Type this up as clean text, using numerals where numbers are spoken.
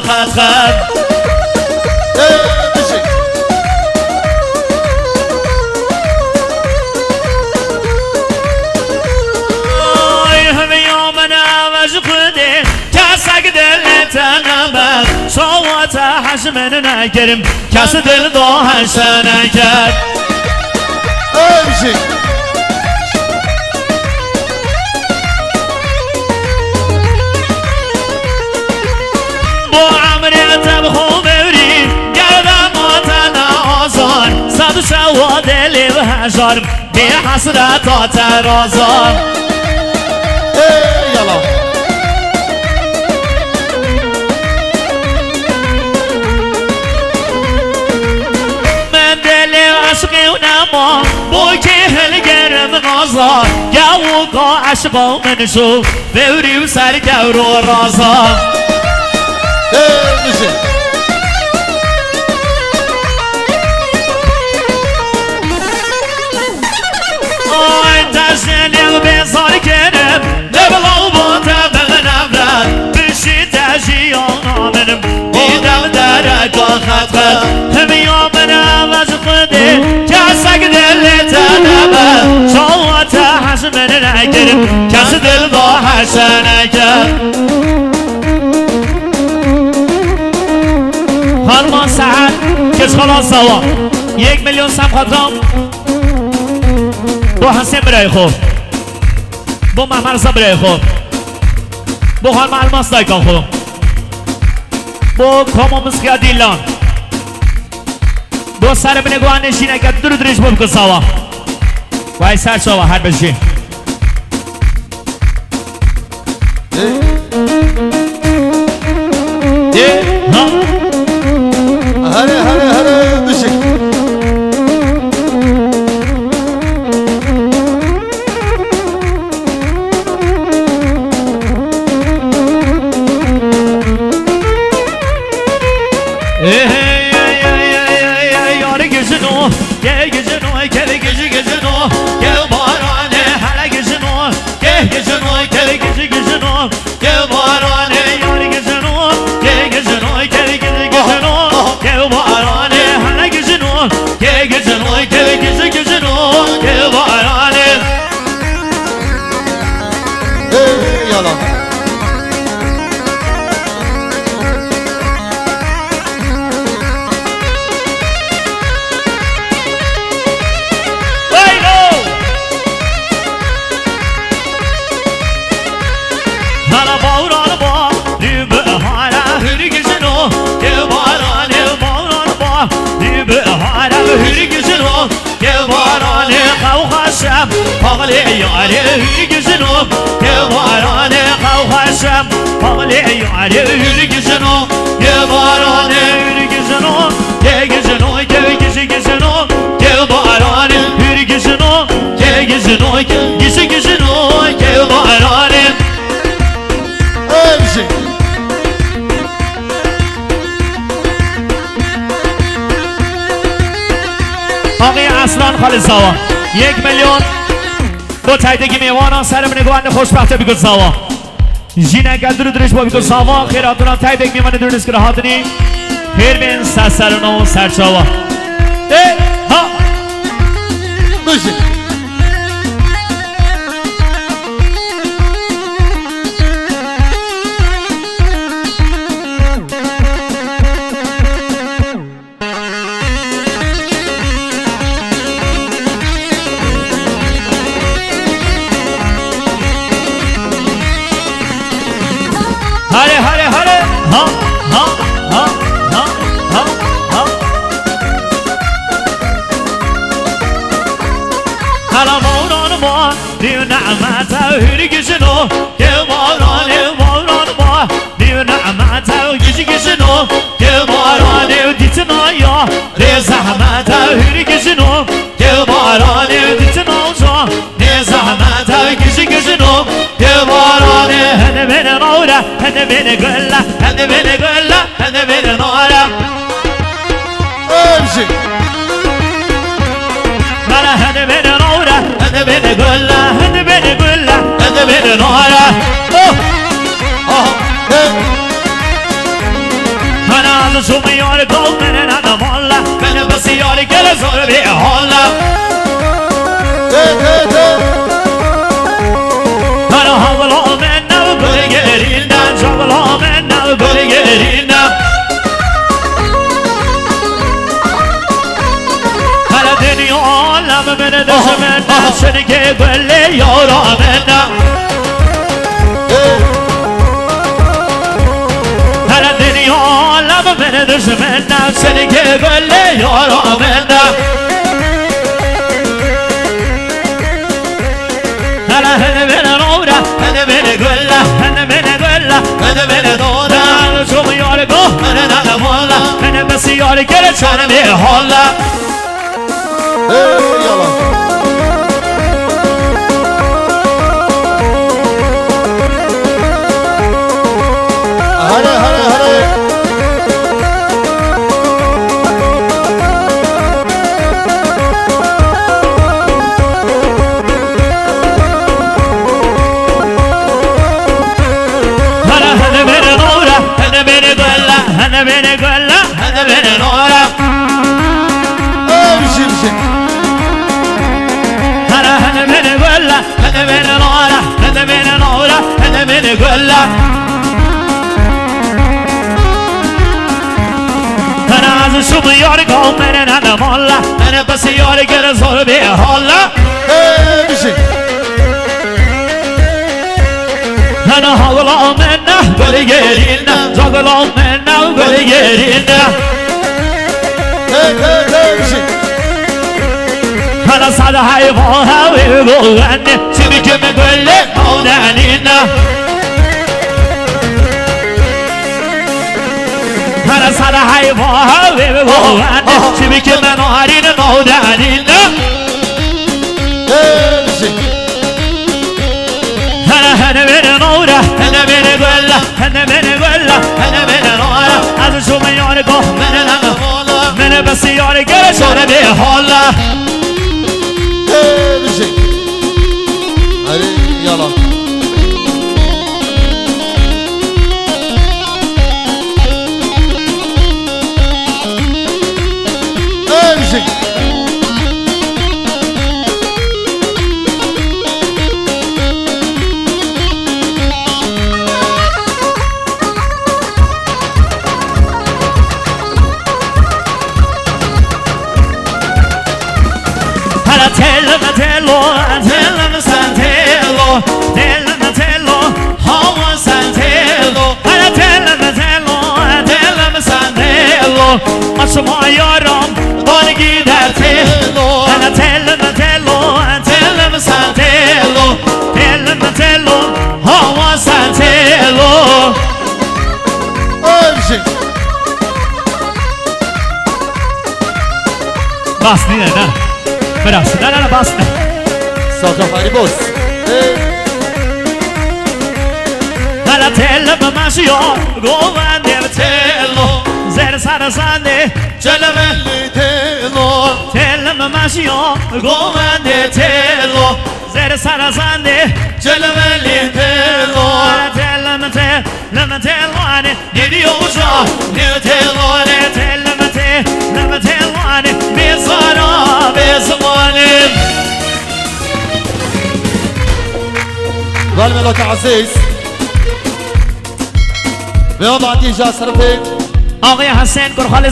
خد خد صوت حشمن نگرم کس دل داهش نکرد امشي با عمریتم خوب بری گردم آتن آزار صد شوا دلی و هزار بی حسرت آتر آزار يلا عشقي ونما بوكي هالقرم غازا قاوقا عشبا ومنشوف بوري وسار كورو رازا مشي انت شنو بيصار كرم دبلو بوتا بغنفرد بشي تاجيونا منم بيدم دارك وخطفت هم يومنا وزقدي كاسك دل تنبه صوت حشمن نگرم کس دل باهش نگرم خانمان سعد کس خلاص سوا 1 میلیون سم خاطرام با حسین برای خوب با محمد رضا برای خوب با خانم الماس دایکان خوب با کاما مسکیا دیلان با سر بنگوان نشینه که درو درش بکن سوا وای سر شوا هر بشین هره هره هره مشي قبل يعري يجزنو يباراني خوخشم قبل يعري يجزنو يباراني يجزنو يجزنو يجزنو يباراني يجزنو يجزنو يجزنو يباراني امشي آقای اصلان خالصاوا 1 میلیون با تایدگی میوانان سرم نگوان خوشبخت بگو ساوا جینه گل درو درش با بگو ساوا خیراتونا تایدگ میوان درونست که هاتنی خیر بین سرسرونو سرچاوا ها مشي هره هره هره ها ها ها ها ها ها هلا موران ما دیو نعمت هری گشنو که موران ما دیو نعمت گش گشنو که موران دیتنا یا ری زحمت هری گشنو که موران دیتنا جا ری زحمت گش گشنو که موران هنه بین نورا هنه بین گلا هنه بین گلا هنه بین نورا امشي مالا هنه بین نورا هنه بین گلا هنه بین گلا هنه بین نورا أنا شوف ياري قوم من أنا مالا من بس ياري كلا زور بحالا أنا هضلا منا وبرجرينا شغلا منا وبرجرينا أنا دنيا لما من دشمنا شركة بلي يارا منا أنا دنيا لما من دشمنا شركة بلي يارا منا أنا من نورا أنا من قلة أنا من قلة أنا من نورا أنا شوف يارقو أنا مولا أنا بس يارق أنا بحالا يلا هلا هلا هلا أنا من نورا أنا من قلة أنا من قلة أنا من نورا بشي بشي أنا من قلة أنا من نورا أنا من نورا أنا من قلة أنا عايز أشوف يارقو من أنا مولا أنا بس يارق زور بحالا بشي أنا هضلا منا برجرينا زغلا منا برجرينا بشي أنا صاد حيفوها ويقولني سيبك من كل مودانينا أنا صاد حيفوها ويقولني سيبك من نارين مودانينا بشي أنا من نورة أنا من قلة أنا من قلة أنا من نورة عايز أشوف يارقو من أنا مولا من بس يارق أنا بحالا بشي هلا يلا بشي أنا تلو سانتيلو تلو هو سانتيلو أنا تلو سانتيلو أسمع يا رب طالقي دارتيلو أنا تلو سانتيلو تلو هو سانتيلو بشي باسني أنا براس لا باسني صوت فاري بوس أنا تلو ماشيو قوان تلو زر سارة ساندي جلبلي تيلو تلو ماشيو قوان تلو زر سارة ساندي جلبلي تيلو لما تلواني نديوشا نتلواني لما تلواني بصرا بزماني والملوك عزيز بيوم عدي جا صرفك آقای حسین گرخال